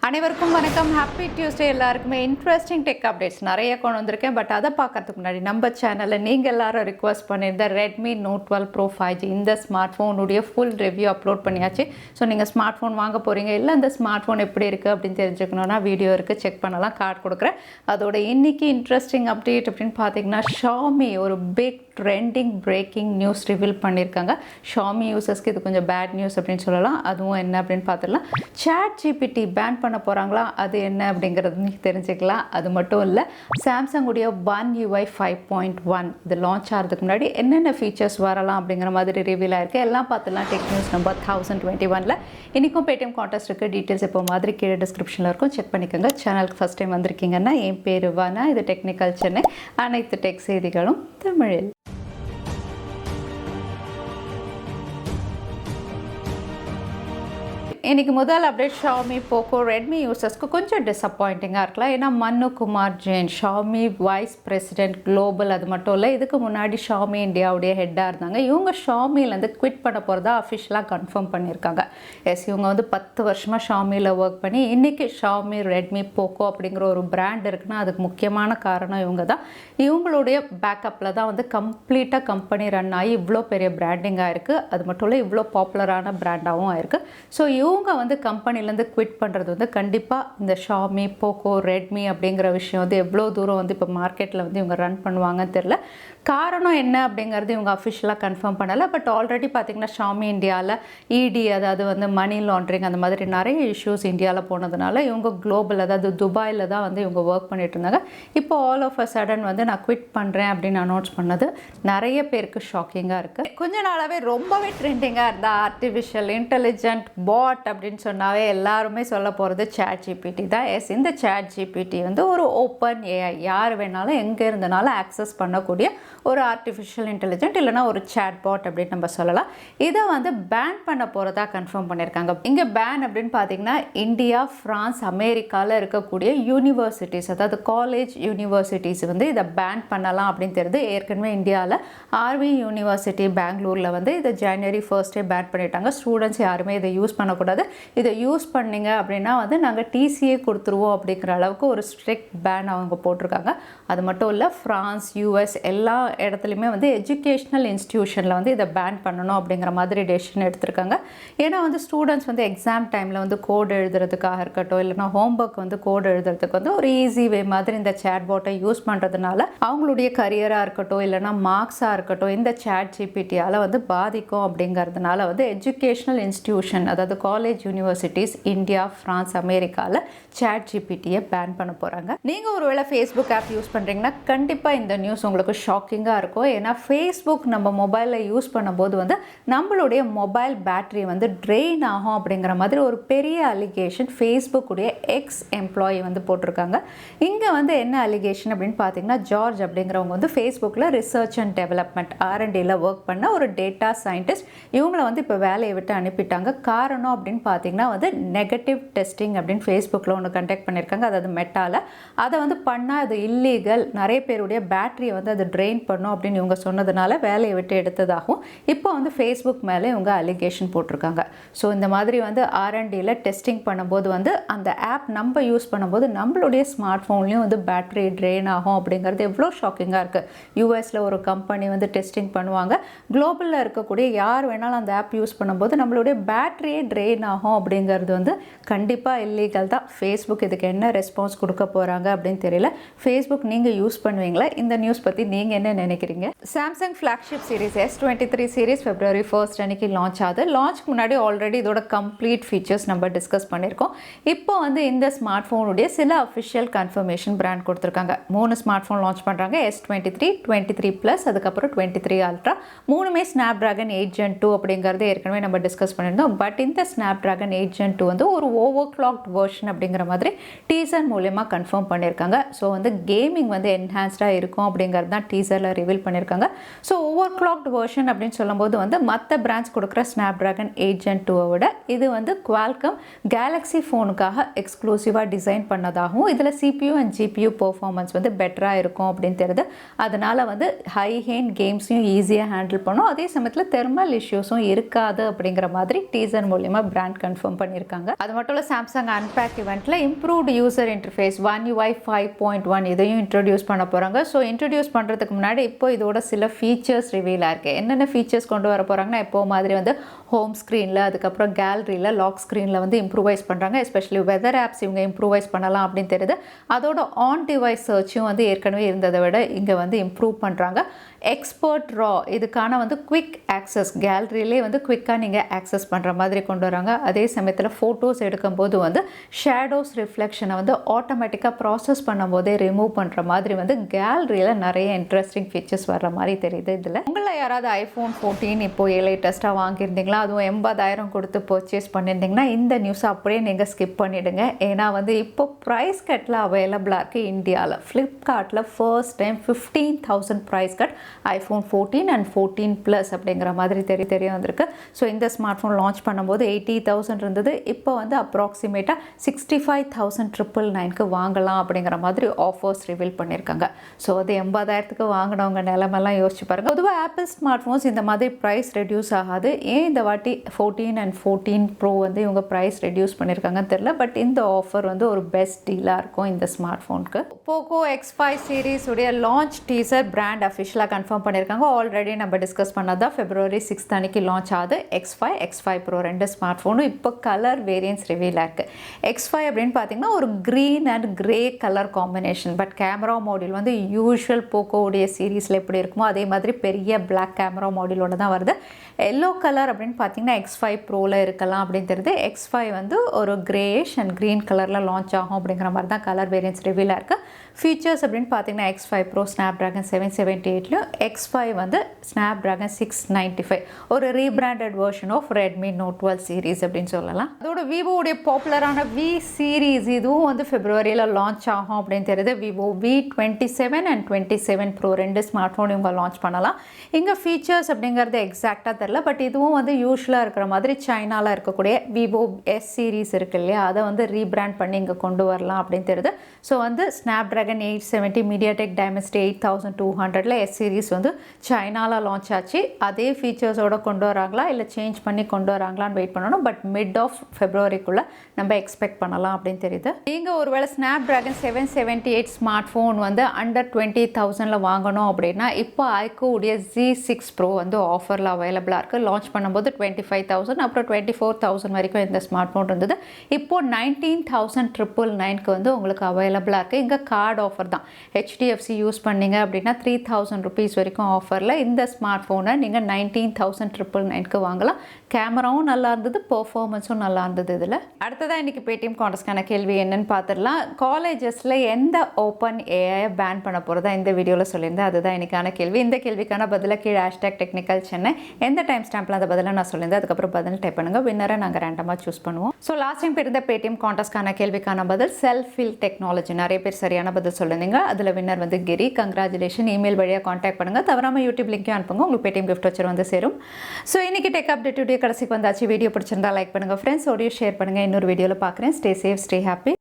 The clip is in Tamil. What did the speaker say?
அனைவருக்கும் வணக்கம். Happy Tuesday. எல்லாருக்குமே இன்ட்ரெஸ்டிங் டெக் அப்டேட்ஸ் நிறைய கொண்டு வந்திருக்கேன். பட் அதை பார்க்கறதுக்கு முன்னாடி நம்ம சேனலில் நீங்கள் எல்லாரும் ரிக்வஸ்ட் பண்ணியிருந்த ரெட்மி நோட் 12 ப்ரோ 5G இந்த ஸ்மார்ட் ஃபோனுடைய ஃபுல் ரிவ்யூ அப்லோட் பண்ணியாச்சு. ஸோ நீங்கள் ஸ்மார்ட் ஃபோன் வாங்க போகிறீங்க, இல்லை அந்த ஸ்மார்ட் ஃபோன் எப்படி இருக்குது அப்படின்னு தெரிஞ்சுக்கணுன்னா வீடியோ இருக்குது, செக் பண்ணலாம், கார்டு கொடுக்குறேன். அதோட இன்றைக்கி இன்ட்ரெஸ்டிங் அப்டேட் அப்படின்னு பார்த்தீங்கன்னா Xiaomi ஒரு big trending breaking news reveal பண்ணியிருக்காங்க. Xiaomi யூசர்ஸ்க்கு இது கொஞ்சம் பேட் நியூஸ் அப்படின்னு சொல்லலாம். அதுவும் என்ன அப்படின்னு பார்த்துடலாம். ChatGPT பேன் பண்ண போகிறாங்களா, அது என்ன அப்படிங்கிறது தெரிஞ்சுக்கலாம். அது மட்டும் இல்லை, சாம்சங் உடைய One UI 5.1 இது லான்ச் ஆகிறதுக்கு முன்னாடி என்னென்ன ஃபீச்சர்ஸ் வரலாம் அப்படிங்கிற மாதிரி ரிவீல் ஆயிருக்கு. எல்லாம் பார்த்துலாம். Tech news number 1021. இன்றைக்கும் பேடிஎம் கான்டெஸ்ட் இருக்குது. டீட்டெயில்ஸ் இப்போ மாதிரி கீழே டிஸ்கிரிப்ஷனில் இருக்கும், செக் பண்ணிக்கோங்க. சேனலுக்கு ஃபஸ்ட் டைம் வந்திருக்கீங்கன்னா என் பேர் வானா, இது டெக்னிக்கல் சென்னை. அனைத்து டெக் செய்திகளும் தமிழில். இன்றைக்கி முதல் அப்டேட் Xiaomi POCO ரெட்மி யூசர்ஸ்க்கு கொஞ்சம் டிசப்பாயிண்டிங்காக இருக்கலாம். ஏன்னா மனு Kumar Jain Xiaomi vice president global, அது மட்டும் இல்லை, இதுக்கு முன்னாடி Xiaomi இந்தியாவுடைய ஹெட்டாக இருந்தாங்க. இவங்க Xiaomiலேருந்து குவிட் பண்ண போகிறதா அஃபிஷியலாக கன்ஃபார்ம் பண்ணியிருக்காங்க. இவங்க வந்து 10 வருஷமாக Xiaomiயில் ஒர்க் பண்ணி இன்றைக்கி Xiaomi ரெட்மி POCO அப்படிங்கிற ஒரு பிராண்ட் இருக்குன்னா அதுக்கு முக்கியமான காரணம் இவங்க தான். இவங்களுடைய பேக்கப்பில் தான் வந்து கம்ப்ளீட்டாக கம்பெனி ரன் ஆகி இவ்வளோ பெரிய பிராண்டிங்காக இருக்குது. அது மட்டும் இல்லை, இவ்வளோ பாப்புலரான பிராண்டாகவும் ஆயிருக்கு. ஸோ இவங்க வந்து கம்பெனிலேருந்து குவிட் பண்ணுறது வந்து கண்டிப்பாக இந்த Xiaomi POCO ரெட்மி அப்படிங்கிற விஷயம் வந்து எவ்வளோ தூரம் வந்து இப்போ மார்க்கெட்டில் வந்து இவங்க ரன் பண்ணுவாங்கன்னு தெரில. காரணம் என்ன அப்படிங்கிறது இவங்க அஃபிஷியலாக கன்ஃபார்ம் பண்ணலை. பட் ஆல்ரெடி பார்த்திங்கன்னா Xiaomi இந்தியாவில் இடி, அதாவது வந்து மணி லாண்ட்ரிங், அந்த மாதிரி நிறைய இஷ்யூஸ் இந்தியாவில் போனதுனால இவங்க குளோபல், அதாவது துபாயில் தான் வந்து இவங்க ஒர்க் பண்ணிட்டு இருந்தாங்க. இப்போ ஆல் ஆஃப் அ சடன் வந்து நான் குவிட் பண்ணுறேன் அப்படின்னு அனௌன்ஸ் பண்ணது நிறைய பேருக்கு ஷாக்கிங்காக இருக்குது. கொஞ்ச நாளாகவே ரொம்பவே ட்ரெண்டிங்காக இருந்தால் ஆர்டிஃபிஷியல் இன்டெலிஜென்ட் பாட் அப்படின்னு சொன்னாவே எல்லாருமே சொல்ல போகிறது ChatGPT தான். இந்த ChatGPT வந்து ஒரு ஓப்பன் ஏஐ, யார் வேணாலும் எங்கே இருந்தனாலும் ஆக்சஸ் பண்ணக்கூடிய ஒரு ஆர்டிஃபிஷியல் இன்டெலிஜென்ட், இல்லைனா ஒரு சேட் பாட் அப்படின்னு நம்ம சொல்லலாம். இதை வந்து பேன் பண்ண போகிறதா கன்ஃபார்ம் பண்ணியிருக்காங்க. இங்கே பேன் அப்படின்னு பார்த்தீங்கன்னா இந்தியா, ஃப்ரான்ஸ், அமெரிக்காவில் இருக்கக்கூடிய யூனிவர்சிட்டிஸ், அதாவது காலேஜ் யூனிவர்சிட்டிஸ் வந்து இதை பேன் பண்ணலாம் அப்படின்னு தெரியுது. ஏற்கனவே இந்தியாவில் ஆர்வி யூனிவர்சிட்டி பெங்களூரில் வந்து இதை January 1 பேன் பண்ணிட்டாங்க. ஸ்டூடெண்ட்ஸ் யாருமே இதை யூஸ் பண்ணக்கூடாது, இதை யூஸ் பண்ணிங்க அப்படின்னா வந்து நாங்கள் டிசிஏ கொடுத்துருவோம் அப்படிங்கிற அளவுக்கு ஒரு ஸ்ட்ரிக்ட் பேன் அவங்க போட்டிருக்காங்க. அது மட்டும் இல்லை, ஃப்ரான்ஸ், யூஎஸ் எல்லா இடத்துலையுமே வந்து எஜுகேஷ்னல் இன்ஸ்டிடியூஷனில் வந்து இதை பேன் பண்ணணும் அப்படிங்கிற மாதிரி டெசிஷன் எடுத்திருக்காங்க. ஏன்னா வந்து ஸ்டூடெண்ட்ஸ் வந்து எக்ஸாம் டைமில் வந்து கோட் எழுதுறதுக்காக இருக்கட்டும், இல்லைனா ஹோம்ஒர்க் வந்து கோட் எழுதுறதுக்கு வந்து ஒரு ஈஸி வே மாதிரி இந்த சேட் பாட்டை யூஸ் பண்ணுறதுனால அவங்களுடைய கரியராக இருக்கட்டும், இல்லைனா மார்க்ஸாக இருக்கட்டும், இந்த ChatGPTயால் வந்து பாதிக்கும். அப்படிங்கிறதுனால வந்து எஜுகேஷ்னல் இன்ஸ்டிடியூஷன், அதாவது காலேஜ் யூனிவர்சிட்டிஸ் இந்தியா, ஃப்ரான்ஸ், அமெரிக்காவில் ChatGPTயை பேன் பண்ண போகிறாங்க. நீங்கள் ஒருவேளை ஃபேஸ்புக் ஆப் யூஸ் பண்ணுறீங்கன்னா கண்டிப்பாக இந்த நியூஸ் உங்களுக்கு ஷாக்கிங்காக இருக்கும். ஏன்னா ஃபேஸ்புக் நம்ம மொபைலில் யூஸ் பண்ணும்போது வந்து நம்மளுடைய மொபைல் பேட்டரி வந்து ட்ரெயின் ஆகும் அப்படிங்கிற மாதிரி ஒரு பெரிய அலிகேஷன் ஃபேஸ்புக்குடைய எக்ஸ் எம்ப்ளாயி வந்து போட்டிருக்காங்க. இங்கே வந்து என்ன அலிகேஷன் அப்படின்னு பார்த்தீங்கன்னா, ஜார்ஜ் அப்படிங்கிறவங்க வந்து ஃபேஸ்புக்கில் ரிசர்ச் அண்ட் டெவலப்மெண்ட் R&Dயில் ஒர்க் பண்ண ஒரு டேட்டா சயின்டிஸ்ட். இவங்களை வந்து இப்போ வேலையை விட்டு அனுப்பிட்டாங்க. காரணம் அப்படின்னு பார்த்தீங்கன்னா வந்து நெகட்டிவ் டெஸ்டிங் அப்படின்னு ஃபேஸ்புக்கில் ஒன்று கண்டக்ட் பண்ணியிருக்காங்க, அதாவது மெட்டாவில். அதை வந்து பண்ணால் அது இல்லீகல், நிறைய பேருடைய பேட்டரியை வந்து அது ட்ரெயின் பண்ணும் அப்படின்னு இவங்க சொன்னதுனால வேலையை விட்டு எடுத்ததாகவும் இப்போ வந்து ஃபேஸ்புக் மேலே இவங்க அலிகேஷன் போட்டிருக்காங்க. ஸோ இந்த மாதிரி வந்து R&Dயில் டெஸ்டிங் பண்ணும்போது வந்து அந்த ஆப் நம்ம யூஸ் பண்ணும்போது நம்மளுடைய ஸ்மார்ட் ஃபோன்லேயும் வந்து பேட்டரி ட்ரெயின் ஆகும் அப்படிங்கிறது எவ்வளோ ஷாக்கிங்காக இருக்குது. யூஎஸில் ஒரு கம்பெனி வந்து டெஸ்டிங் பண்ணுவாங்க, குளோபலில் இருக்கக்கூடிய யார் வேணாலும் அந்த ஆப் யூஸ் பண்ணும்போது நம்மளுடைய பேட்டரியே ட்ரெயின் ஆகும் அப்படிங்கிறது வந்து கண்டிப்பாக இல்லீகல் தான். ஃபேஸ்புக் இதுக்கு என்ன ரெஸ்பான்ஸ் கொடுக்க போகிறாங்க அப்படின்னு தெரியல. ஃபேஸ்புக் நீங்கள் யூஸ் பண்ணுவீங்களா? இந்த நியூஸ் பற்றி நீங்கள் என்ன நினைக்கிறீங்க? Samsung flagship series S23 series February 1 அன்னைக்கு லான்ச் ஆகுது. லான்ச்க்கு முன்னாடி ஆல்ரெடி இதோட கம்ப்ளீட் ஃபீச்சர்ஸ் நம்ம டிஸ்கஸ் பண்ணியிருக்கோம். இப்போ வந்து இந்த ஸ்மார்ட் ஃபோனுடைய சில அஃபிஷியல் கன்ஃபர்மேஷன் பிராண்ட் கொடுத்துருக்காங்க. 3 ஸ்மார்ட் ஃபோன் லான்ச் பண்ணுறாங்க. S23, 23 ப்ளஸ், அதுக்கப்புறம் 23 அல்ட்ரா. மூணுமே Snapdragon 8 Gen 2 அப்படிங்கிறது ஏற்கனவே நம்ம டிஸ்கஸ் பண்ணியிருந்தோம். பட் இந்த Snapdragon 8 Gen 2 வந்து ஒரு ஓவர்க்ளாக்ட் வெர்ஷன் அப்படிங்கிற மாதிரி டீசர் மூலமாக கன்ஃபார்ம் பண்ணியிருக்காங்க. ஸோ வந்து கேமிங் வந்து என்ஹான்ஸ்டாக இருக்கும் அப்படிங்கிறது தான் டீசரில் ரிவீல் பண்ணியிருக்காங்க. ஸோ ஓவர்க்ளாக்ட் வெர்ஷன் அப்படின்னு சொல்லும்போது வந்து மற்ற பிராண்ட்ஸ் கொடுக்குற Snapdragon 8 Gen 2 விட இது வந்து Qualcomm கேலக்ஸி ஃபோனுக்காக எக்ஸ்க்ளூசிவாக டிசைன் பண்ணதாகவும் இதில் CPU அண்ட் GPU பெர்ஃபார்மன்ஸ் வந்து பெட்டராக இருக்கும் அப்படின்னு தெரியுது. அதனால் வந்து ஹை ஹேண்ட் கேம்ஸையும் ஈஸியாக ஹேண்டில் பண்ணும், அதே சமயத்தில் தெர்மல் இஷ்யூஸும் இருக்காது அப்படிங்கிற மாதிரி டீசர் மூலமாக பிராண்ட் கன்ஃபார்ம் பண்ணியிருக்காங்க. அது மட்டும் இல்லை சாம்சங் அன்பேக் இவெண்ட்டில் improved user interface One UI 5.1 இதையும் இன்ட்ரடியூஸ் பண்ண போகிறாங்க. ஸோ இன்ட்ரடியூஸ் பண்ணுறதுக்கு முன்னாடி இப்போ இதோட சில ஃபீச்சர்ஸ் ரிவீல் ஆயிருக்கு. என்னென்ன ஃபீச்சர்ஸ் கொண்டு வர போகிறாங்கன்னா, இப்போ மாதிரி வந்து ஹோம் ஸ்க்ரீனில், அதுக்கப்புறம் கேலரியில், லாக் ஸ்க்ரீனில் வந்து இம்ப்ரூவைஸ் பண்ணுறாங்க. எஸ்பெஷலி வெதர் ஆப்ஸ் இவங்க இம்ப்ரூவைஸ் பண்ணலாம் அப்படின்னு தெரியுது. அதோட ஆன் டிவைஸ் சர்ச்சும் வந்து ஏற்கனவே இருந்ததை விட இங்கே வந்து இம்ப்ரூவ் பண்ணுறாங்க. எக்ஸ்பர்ட் ரா இதுக்கான வந்து குவிக் ஆக்சஸ், கேலரியிலே வந்து குவிக்காக நீங்கள் ஆக்சஸ் பண்ணுற மாதிரி கொண்டு வராங்க. அதே சமயத்தில் ஃபோட்டோஸ் எடுக்கும்போது வந்து ஷேடோஸ் ரிஃப்ளெக்ஷனை வந்து ஆட்டோமேட்டிக்காக ப்ராசஸ் பண்ணும்போதே ரிமூவ் பண்ணுற மாதிரி வந்து கேலரியில் நிறைய இன்ட்ரெஸ்டிங் ஃபீச்சர்ஸ் வர்ற மாதிரி தெரியுது. இதில் உங்களில் யாராவது iPhone 14 இப்போ லேட்டஸ்ட்டாக வாங்கியிருந்தீங்களா, அதுவும் 80,000 கொடுத்து பர்ச்சேஸ் பண்ணியிருந்தீங்கன்னா இந்த நியூஸை அப்படியே நீங்கள் ஸ்கிப் பண்ணிவிடுங்க. ஏன்னா வந்து இப்போ ப்ரைஸ் கட்டில் அவைலபிளாக இருக்குது இந்தியாவில். ஃப்ளிப்கார்ட்டில் first time 15,000 price cut iPhone 14 and 14 Plus அப்படிங்கிற மாதிரி தெரிய வந்திருக்கு. ஸோ இந்த ஸ்மார்ட் ஃபோன் லான்ச் பண்ணும்போது 80,000 இருந்தது. இப்போ வந்து அப்ராக்சிமேட்டாக 65,999க்கு வாங்கலாம் அப்படிங்கிற மாதிரி ஆஃபர்ஸ் ரிவீல் பண்ணியிருக்காங்க. ஸோ அது 80,000க்கு வாங்கினவங்க நிலமெல்லாம் யோசிச்சு பாருங்கள். பொதுவாக ஆப்பிள் ஸ்மார்ட் ஃபோன்ஸ் இந்த மாதிரி ப்ரைஸ் ரெடியூஸ் ஆகாது. ஏன் இந்த வாட்டி 14 and 14 Pro வந்து இவங்க ப்ரைஸ் ரெடியூஸ் பண்ணியிருக்காங்கன்னு தெரியல. பட் இந்த ஆஃபர் வந்து ஒரு பெஸ்ட் டீலாக இருக்கும் இந்த ஸ்மார்ட் ஃபோனுக்கு. POCO X5 சீரீஸ் உடைய லான்ச் டீசர் பிராண்ட் அஃபிஷியலாக கன்ஃபார்ம் பண்ணியிருக்காங்க. ஆல்ரெடி நம்ம டிஸ்கஸ் பண்ணதா February 6 அன்னைக்கு லான்ச் ஆகுது. X5, X5 Pro ரெண்டு ஸ்மார்ட் ஃபோனும் இப்போ கலர் வேரியன்ஸ் ரிவீல் ஆயிருக்கு. X5 அப்படின்னு பார்த்தீங்கன்னா ஒரு green and grey colour combination. But camera module வந்து யூஷுவல் POCO உடைய சீரீஸில் எப்படி இருக்குமோ அதே மாதிரி பெரிய பிளாக் கேமரா மாடியூலோட தான் வருது. எல்லோ கலர் அப்படின்னு பார்த்தீங்கன்னா X5 Proவில் இருக்கலாம் அப்படின்னு தெரியுது. X5 வந்து ஒரு கிரேஷ் அண்ட் க்ரீன் கலரில் லான்ச் ஆகும் அப்படிங்கிற மாதிரி தான் கலர் வேரியன்ஸ் ரிவீல் ஆயிருக்கு. ஃபீச்சர்ஸ் அப்படின்னு பார்த்தீங்கன்னா X5 Pro Snapdragon 778லையும் X5 வந்து Snapdragon 695 ஒரு rebranded version of Redmi Note 12 series அப்படின்னு சொல்லலாம். அதோட விவோடைய பாப்புலரான V சீரீஸ் இதுவும் வந்து Februaryல லான்ச் ஆகும் அப்படின்னு தெரியுது. Vivo V27 and 27 Pro ரெண்டு ஸ்மார்ட் ஃபோன் இவங்க லான்ச் பண்ணலாம். இங்கே ஃபீச்சர்ஸ் அப்படிங்கிறது எக்ஸாக்டாக தெரில. பட் இதுவும் வந்து யூஸ்வலாக இருக்கிற மாதிரி சைனாவில் இருக்கக்கூடிய Vivo S சீரீஸ் இருக்கு இல்லையா, அதை வந்து ரீபிராண்ட் பண்ணி இங்கே கொண்டு வரலாம் அப்படின்னு தெரியுது. ஸோ வந்து Snapdragon 870 MediaTek Dimensity 8200ல S series வந்து சைனாவில் லான்ச் ஆச்சு. அதே ஃபீச்சர்ஸோட கொண்டு வராங்களா இல்லை சேஞ்ச் பண்ணி கொண்டு வராங்களான்னு வெயிட் பண்ணணும். பட் மிட் ஆஃப் ஃபெப்ரவரிக்குள்ளே நம்ம எக்ஸ்பெக்ட் பண்ணலாம் அப்படின்னு தெரியுது. நீங்கள் ஒருவேளை Snapdragon 778 ஸ்மார்ட் ஃபோன் வந்து அண்டர் 20,000ல் வாங்கணும் அப்படின்னா இப்போ iQOO உடைய Z6 Pro வந்து ஆஃபரில் அவைலபிளாக இருக்குது. லான்ச் பண்ணும்போது 25,000 அப்புறம் 24,000 வரைக்கும் இந்த ஸ்மார்ட் ஃபோன் இருந்தது. இப்போது 19,999க்கு வந்து உங்களுக்கு அவைலபிளாக இருக்குது. இங்கே கார்டு ஆஃபர் தான். HDFC யூஸ் பண்ணிங்க அப்படின்னா 3,000 rupees வரைக்கும் ஆஃபரில் இந்த ஸ்மார்ட் ஃபோனை நீங்கள் 19,999க்கு வாங்கலாம். கேமராவும் நல்லா இருந்தது, பெர்ஃபார்மன்ஸும் நல்லா இருந்தது. இதில் அடுத்ததாக இன்றைக்கி பேடிஎம் கான்டெஸ்ட்கான கேள்வி என்னன்னு பார்த்துடலாம். காலேஜஸில் எந்த ஓப்பன் ஏஐ பேன் பண்ண போகிறதா இந்த வீடியோவில் சொல்லியிருந்தேன். அதுதான் இன்றைக்கான கேள்வி. இந்த கேள்விக்கான பதிலாக கீழே #Technical Chennai எந்த டைம் ஸ்டாம்பில் அந்த பதிலாக நான் சொல்லியிருந்தேன். அதுக்கப்புறம் பதில் டைப் பண்ணுங்கள். வின்னரை நாங்கள் ரேண்டமாக சூஸ் பண்ணுவோம். ஸோ லாஸ்ட் டைம் இருந்த பேடிஎம் கான்டெஸ்ட்கான கேள்விக்கான பதில் செல்ஃப் ஃபில் டெக்னாலஜி. நிறைய பேர் சரியான பதில் சொல்லியிருந்தீங்க. அதில் வின்னர் வந்து கிரி. கங்க்ராச்சுலேஷன். இமெயில் வழியாக காண்டாக்ட் பண்ணுங்கள். தவறாமல் யூடியூப் லிங்க்கையும் அனுப்புங்க. உங்களுக்கு பேடிஎம் கிஃப்ட் வச்சர் வந்து சேரும். ஸோ இன்றைக்கி டெக் அப்டேட் கடைசிக்கு வந்தாச்சு. வீடியோ பிடிச்சிருந்தா லைக் பண்ணுங்கள் ஃப்ரெண்ட்ஸ். ஆடியோ ஷேர் பண்ணுங்கள். இன்னொரு வீடியோவில் பார்க்குறேன். Stay safe, stay happy.